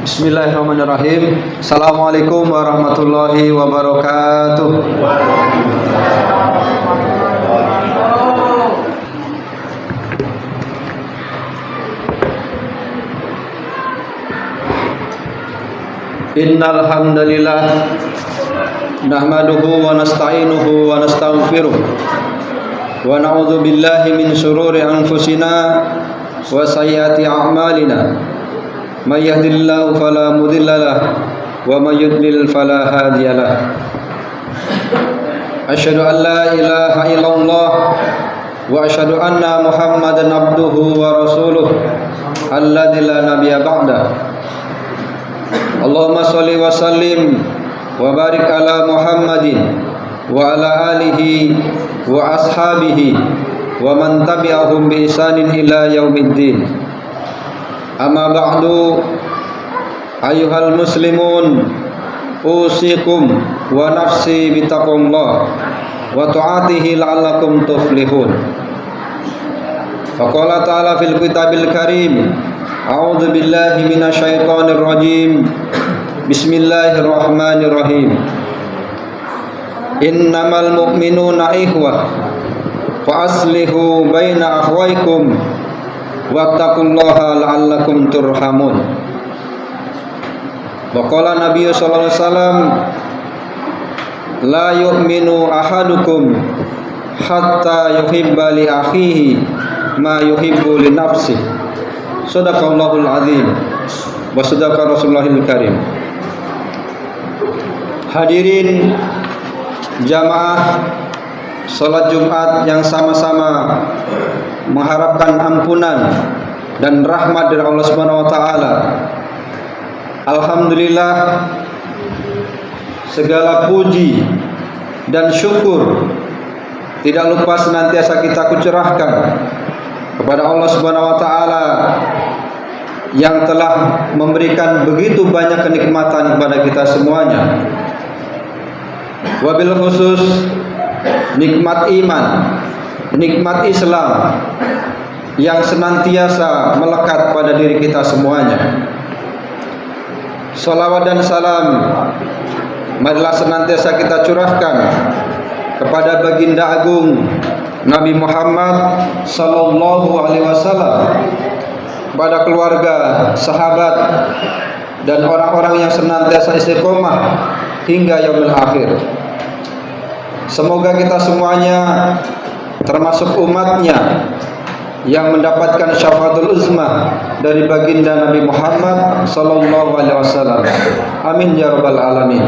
Bismillahirrahmanirrahim. Assalamualaikum warahmatullahi wabarakatuh. Innal hamdalillah nahmaduhu wa nasta'inuhu wa nastaghfiruh wa na'udzu billahi min shururi anfusina wa sayyiati a'malina. May yahdihillahu fala mudhillalah wa may yudlil fala hadiyalah. Asyhadu an la ilaha illallah wa asyhadu anna Muhammadan abduhu wa rasuluh alladzi la nabiyya ba'da. Allahumma shalli wa sallim wa barik ala Muhammadin wa ala alihi wa ashabihi wa man tabi'ahum bi ihsanin ila yaumiddin. Amma ba'du, ayyuhal muslimun, usikum wa nafsi bitaqwallah wa ta'atihi la'allakum tuflihun. Faqala ta'ala fil kitabil karim, a'udzu billahi minasyaitonir rajim. Bismillahirrahmanirrahim. Innamal mu'minuna ikhwah fa aslihu baina akhwaykum wattaqullaha la'allakum turhamun. Wa qala Nabi sallallahu alaihi wasallam, la yu'minu ahadukum hatta yuhibba li akhihi ma yuhibbu li nafsihi. Shadaqallahul azim wa sadaqa Rasulullahil karim. Hadirin jamaah salat Jumat yang sama-sama mengharapkan ampunan dan rahmat dari Allah Subhanahu wa taala. Alhamdulillah, segala puji dan syukur tidak lupa senantiasa kita kucurahkan kepada Allah Subhanahu wa taala yang telah memberikan begitu banyak kenikmatan kepada kita semuanya. Wabil khusus nikmat iman, nikmat Islam yang senantiasa melekat pada diri kita semuanya. Salawat dan salam marilah senantiasa kita curahkan kepada baginda agung Nabi Muhammad sallallahu alaihi wasallam, pada keluarga, sahabat dan orang-orang yang senantiasa istiqomah hingga yaumil akhir. Semoga kita semuanya termasuk umatnya yang mendapatkan syafaatul uzma dari baginda Nabi Muhammad sallallahu alaihi wasallam. Amin ya rabbal alamin.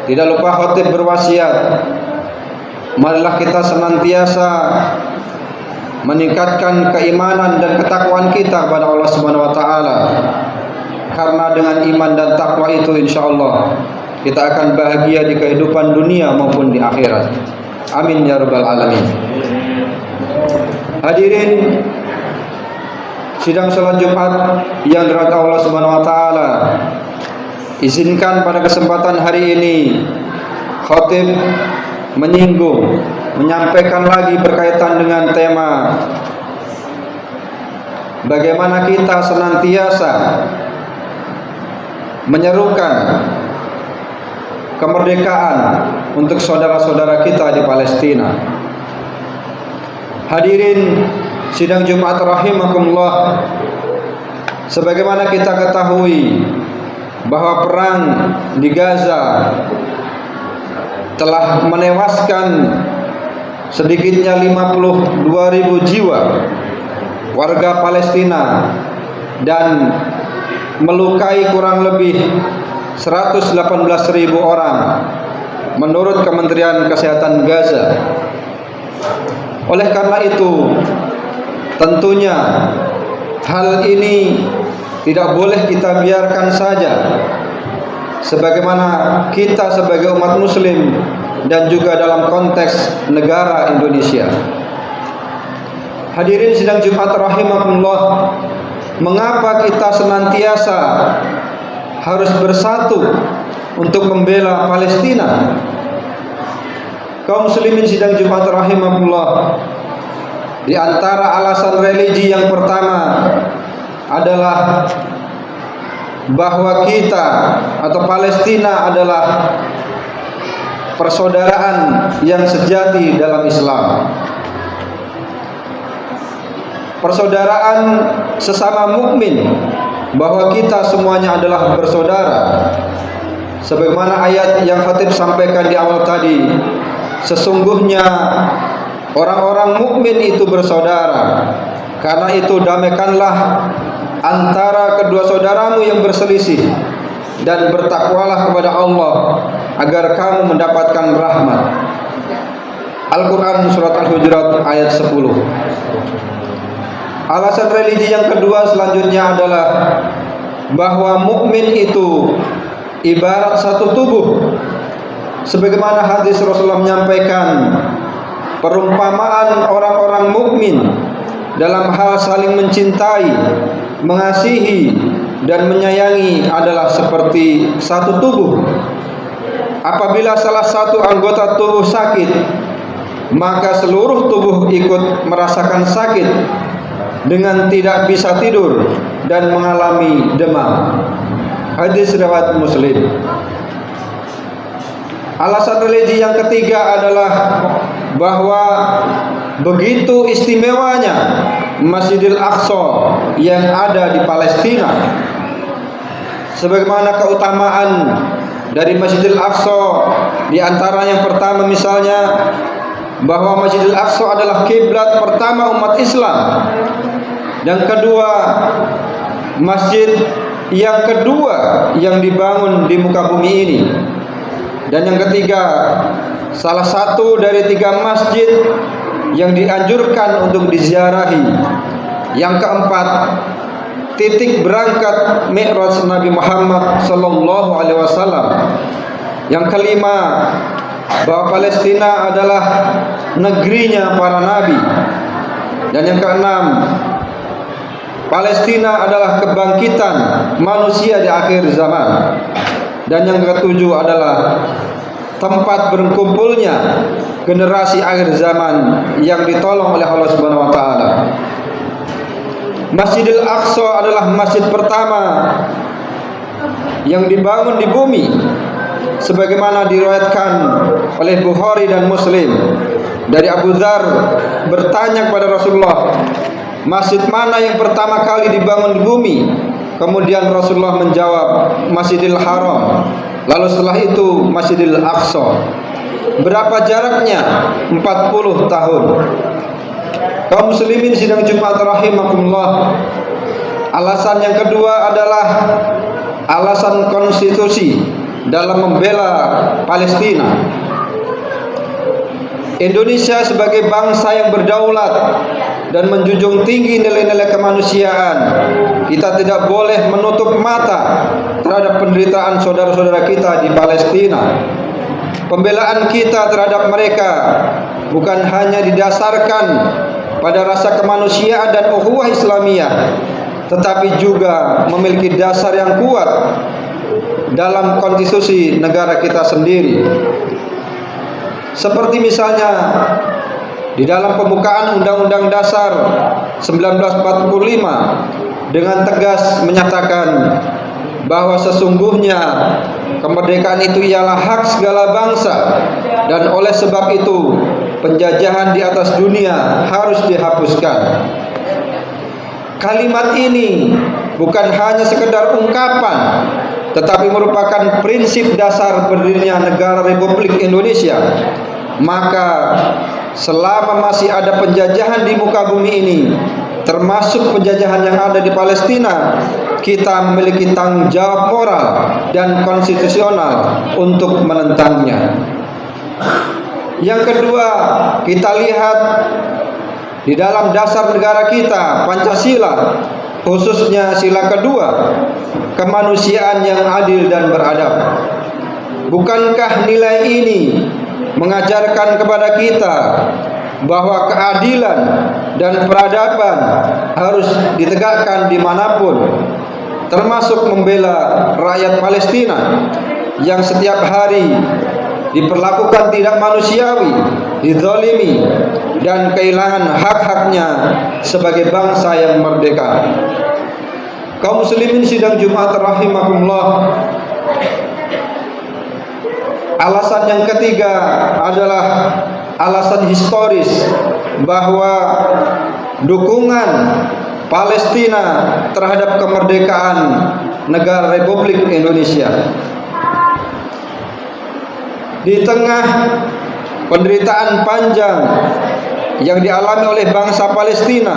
Tidak lupa khatib berwasiat, marilah kita senantiasa meningkatkan keimanan dan ketakwaan kita kepada Allah Subhanahu wa taala. Karena dengan iman dan takwa itu insyaallah kita akan bahagia di kehidupan dunia maupun di akhirat. Amin ya rabbal alamin. Hadirin sidang salat Jumat yang dirahmati Allah Subhanahu wa taala, izinkan pada kesempatan hari ini khatib menyampaikan lagi berkaitan dengan tema bagaimana kita senantiasa menyerukan kemerdekaan untuk saudara-saudara kita di Palestina. Hadirin sidang Jumat rahimakumullah, sebagaimana kita ketahui bahwa perang di Gaza telah menewaskan sedikitnya 52.000 jiwa warga Palestina dan melukai kurang lebih 118.000 orang menurut Kementerian Kesehatan Gaza. Oleh karena itu, tentunya hal ini tidak boleh kita biarkan saja, sebagaimana kita sebagai umat muslim dan juga dalam konteks negara Indonesia. Hadirin sidang Jumat rahimakumullah, mengapa kita senantiasa harus bersatu untuk membela Palestina? Kaum muslimin sidang Jumat rahimakumullah, di antara alasan religi yang pertama adalah bahwa kita atau Palestina adalah persaudaraan yang sejati dalam Islam. Persaudaraan sesama mukmin, bahwa kita semuanya adalah bersaudara. Sebagaimana ayat yang khatib sampaikan di awal tadi, sesungguhnya orang-orang mukmin itu bersaudara. Karena itu damaikanlah antara kedua saudaramu yang berselisih, dan bertakwalah kepada Allah agar kamu mendapatkan rahmat. Al-Quran Surat Al-Hujurat ayat 10. Alasan religi yang kedua selanjutnya adalah bahwa mukmin itu ibarat satu tubuh. Sebagaimana hadis Rasulullah menyampaikan, perumpamaan orang-orang mukmin dalam hal saling mencintai, mengasihi dan menyayangi adalah seperti satu tubuh. Apabila salah satu anggota tubuh sakit, maka seluruh tubuh ikut merasakan sakit dengan tidak bisa tidur dan mengalami demam. Hadis riwayat Muslim. Alasan religi yang ketiga adalah bahwa begitu istimewanya Masjidil Aqsa yang ada di Palestina. Sebagaimana keutamaan dari Masjidil Aqsa, di antara yang pertama misalnya bahwa Masjidil Aqsa adalah kiblat pertama umat Islam. Yang kedua, masjid yang kedua yang dibangun di muka bumi ini. Dan yang ketiga, salah satu dari 3 masjid yang dianjurkan untuk diziarahi. Yang keempat, titik berangkat Mi'raj Nabi Muhammad sallallahu alaihi wasallam. Yang kelima, bahwa Palestina adalah negerinya para nabi. Dan yang keenam, Palestina adalah kebangkitan manusia di akhir zaman. Dan yang ketujuh adalah tempat berkumpulnya generasi akhir zaman yang ditolong oleh Allah Subhanahu wa taala. Masjidil Aqsa adalah masjid pertama yang dibangun di bumi, sebagaimana diriwayatkan oleh Bukhari dan Muslim. Dari Abu Dzar bertanya kepada Rasulullah, masjid mana yang pertama kali dibangun di bumi? Kemudian Rasulullah menjawab, Masjidil Haram. Lalu setelah itu Masjidil Aqsa. Berapa jaraknya? 40 tahun. Kaum muslimin sidang Jumat rahimakumullah. Alasan yang kedua adalah alasan konstitusi dalam membela Palestina. Indonesia sebagai bangsa yang berdaulat dan menjunjung tinggi nilai-nilai kemanusiaan, kita tidak boleh menutup mata terhadap penderitaan saudara-saudara kita di Palestina. Pembelaan kita terhadap mereka bukan hanya didasarkan pada rasa kemanusiaan dan ukhuwah Islamiyah, tetapi juga memiliki dasar yang kuat dalam konstitusi negara kita sendiri. Seperti misalnya di dalam pembukaan Undang-Undang Dasar 1945 dengan tegas menyatakan bahwa sesungguhnya kemerdekaan itu ialah hak segala bangsa, dan oleh sebab itu penjajahan di atas dunia harus dihapuskan. Kalimat ini bukan hanya sekedar ungkapan, tetapi merupakan prinsip dasar berdirinya negara Republik Indonesia. Maka selama masih ada penjajahan di muka bumi ini, termasuk penjajahan yang ada di Palestina, kita memiliki tanggung jawab moral dan konstitusional untuk menentangnya. Yang kedua, kita lihat di dalam dasar negara kita, Pancasila, khususnya sila kedua, kemanusiaan yang adil dan beradab. Bukankah nilai ini mengajarkan kepada kita bahwa keadilan dan peradaban harus ditegakkan dimanapun, termasuk membela rakyat Palestina yang setiap hari diperlakukan tidak manusiawi, dizalimi, dan kehilangan hak-haknya sebagai bangsa yang merdeka. Kaum muslimin sidang Jumat rahimakumullah. Alasan yang ketiga adalah alasan historis bahwa dukungan Palestina terhadap kemerdekaan negara Republik Indonesia. Di tengah penderitaan panjang yang dialami oleh bangsa Palestina,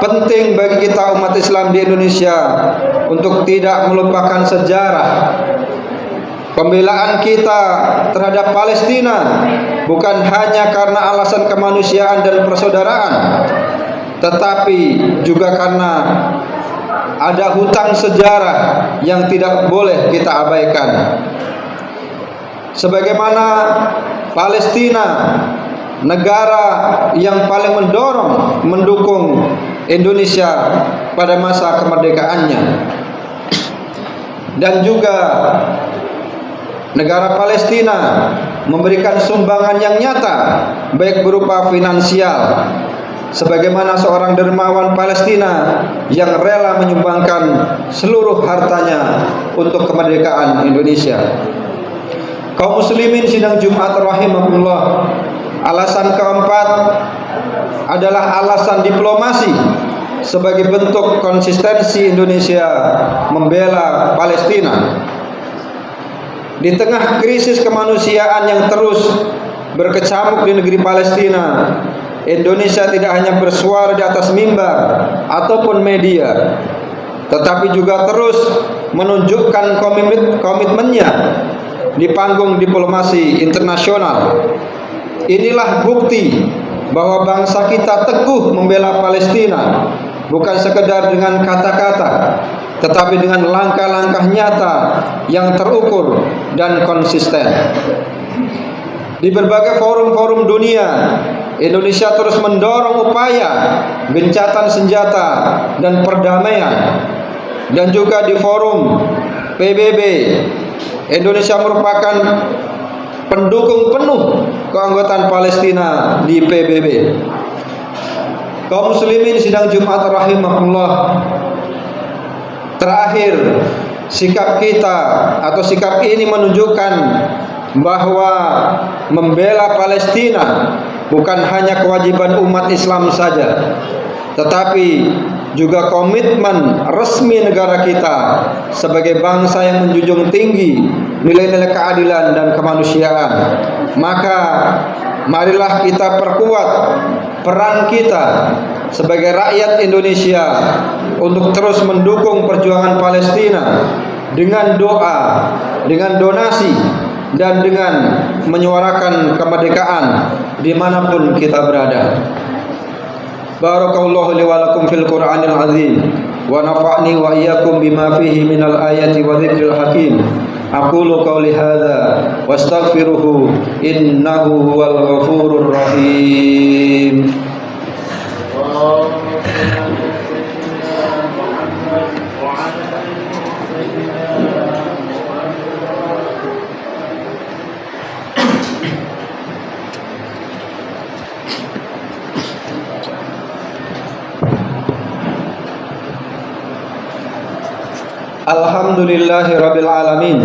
penting bagi kita umat Islam di Indonesia untuk tidak melupakan sejarah. Pembelaan kita terhadap Palestina bukan hanya karena alasan kemanusiaan dan persaudaraan, tetapi juga karena ada hutang sejarah yang tidak boleh kita abaikan. Sebagaimana Palestina, negara yang paling mendukung Indonesia pada masa kemerdekaannya, dan juga negara Palestina memberikan sumbangan yang nyata baik berupa finansial, sebagaimana seorang dermawan Palestina yang rela menyumbangkan seluruh hartanya untuk kemerdekaan Indonesia. Kaum muslimin sidang Jumat rahimakumullah. Alasan keempat adalah alasan diplomasi sebagai bentuk konsistensi Indonesia membela Palestina. Di tengah krisis kemanusiaan yang terus berkecamuk di negeri Palestina, Indonesia tidak hanya bersuara di atas mimbar ataupun media, tetapi juga terus menunjukkan komitmennya di panggung diplomasi internasional. Inilah bukti bahwa bangsa kita teguh membela Palestina, bukan sekedar dengan kata-kata, tetapi dengan langkah-langkah nyata yang terukur dan konsisten. Di berbagai forum-forum dunia, Indonesia terus mendorong upaya gencatan senjata dan perdamaian. Dan juga di forum PBB, Indonesia merupakan pendukung penuh keanggotaan Palestina di PBB. Kaum muslimin sidang Jumat rahimakumullah. Terakhir, sikap kita atau sikap ini menunjukkan bahwa membela Palestina bukan hanya kewajiban umat Islam saja, tetapi juga komitmen resmi negara kita sebagai bangsa yang menjunjung tinggi nilai-nilai keadilan dan kemanusiaan. Maka marilah kita perkuat peran kita sebagai rakyat Indonesia untuk terus mendukung perjuangan Palestina dengan doa, dengan donasi, dan dengan menyuarakan kemerdekaan dimanapun kita berada. Barakallahu li wa lakum fil Qur'anil azim wa nafa'ni wa iyyakum bima fihi minal ayati wa dzikril hakim. Aqulu qawli hadza wastaghfiruhu innahu huwal ghafurur rahim. Alhamdulillahi rabbil alamin.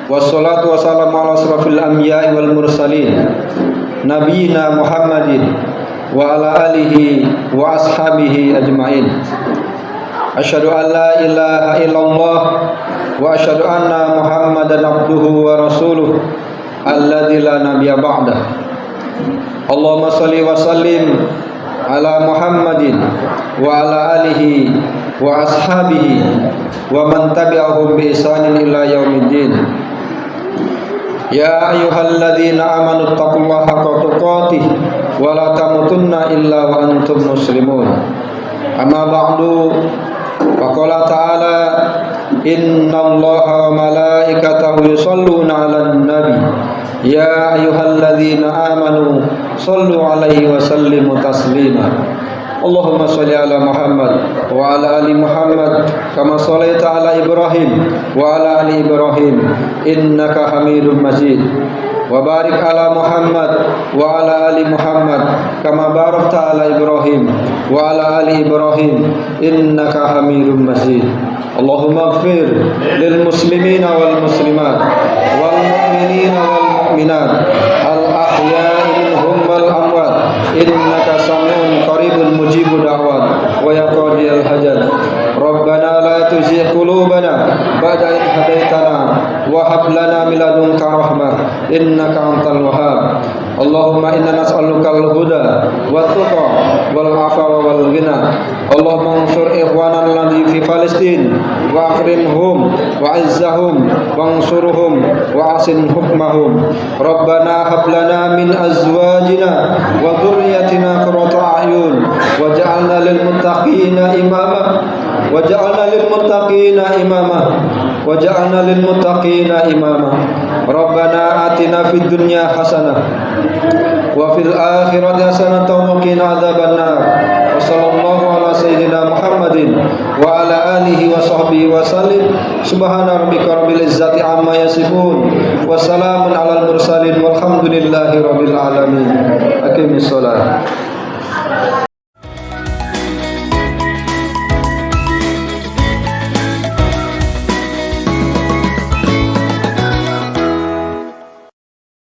Wassalatu wassalamu ala asrafil anbiya'i wal mursalin nabiyina Muhammadin wa ala alihi wa ashabihi ajmain. Asyhadu an la ilaha illallah wa asyhadu anna Muhammadan abduhu wa rasuluh alladzi la nabiyya ba'dah. Allahumma shalli wa sallim ala Muhammadin wa ala alihi wa ashabihi wa man tabi'ahum bi ihsanin ila yaumiddin. Ya ayyuhalladzina amanu taqullaha haqqa tuqatih wa la tamutunna illa wa antum muslimun. Amma ba'du, faqala ta'ala innallaha wa malaikatahu yusholluna 'alan nabi ya ayyuhalladzina amanu shallu 'alaihi wa sallimu taslima. Allahumma sholli ala Muhammad wa ala ali Muhammad kama shallaita ala Ibrahim wa ala ali Ibrahim innaka Hamidum Majid. barik ala Muhammad wa ala ali Muhammad kama barakta ala Ibrahim wa ala ali Ibrahim innaka Hamidum Majid. Allahumma ighfir lil muslimina wal muslimat wal mu'minina wal mu'minat al ahya'i minhum wal amwat innaka sami'un qaribun mujibud da'wat wa ya qadiyal hajat. Rabbana la tuzigh qulubana ba'da idh hadaitana wa hab lana min ladunka rahmah innaka antal wahhab. Allahumma inna nas'aluka al-huda wat-tuqa wal 'afwa wal ghina. Allahumma ansur ikhwanana alladhi fi Palestin wa akrimhum wa 'izzahum wansurhum wa asin hukmahum. Rabbana hab lana min azwajina wa dhurriyyatina qurrata a'yun waj'alna lil muttaqina imama waj'alna lil muttaqina imama waj'alna lil muttaqina imama. Rabbana atina fid dunya hasanah wa fil akhirati hasanatan wa qina adzabannar. Wa sallallahu ala sayyidina Muhammadin wa ala alihi wa sahbihi wa sallim. Subhana rabbika rabbil izzati amma yasifun wa salamun alal mursalin walhamdulillahi rabbil alamin. Aqimis shalah.